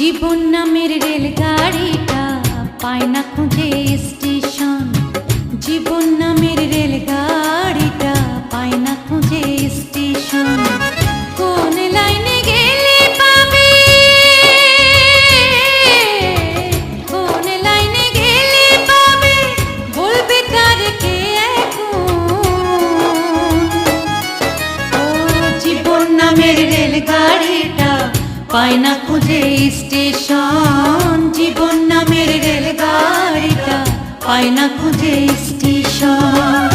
জীবন নামের রেলগাড়িটা পায় না খুঁজে স্টেশন। জীবন নামের রেলগাড়িটা পায় না খুঁজে স্টেশন। কোন লাইনে গেলে পাবে, কোন লাইনে গেলে পাবে, বলবে তার কে এখন। ও জীবন নামের রেলগাড়িটা পায় না খুঁজে স্টেশন। জীবন নামের রেলগাড়িটা পায় না খুঁজে স্টেশন।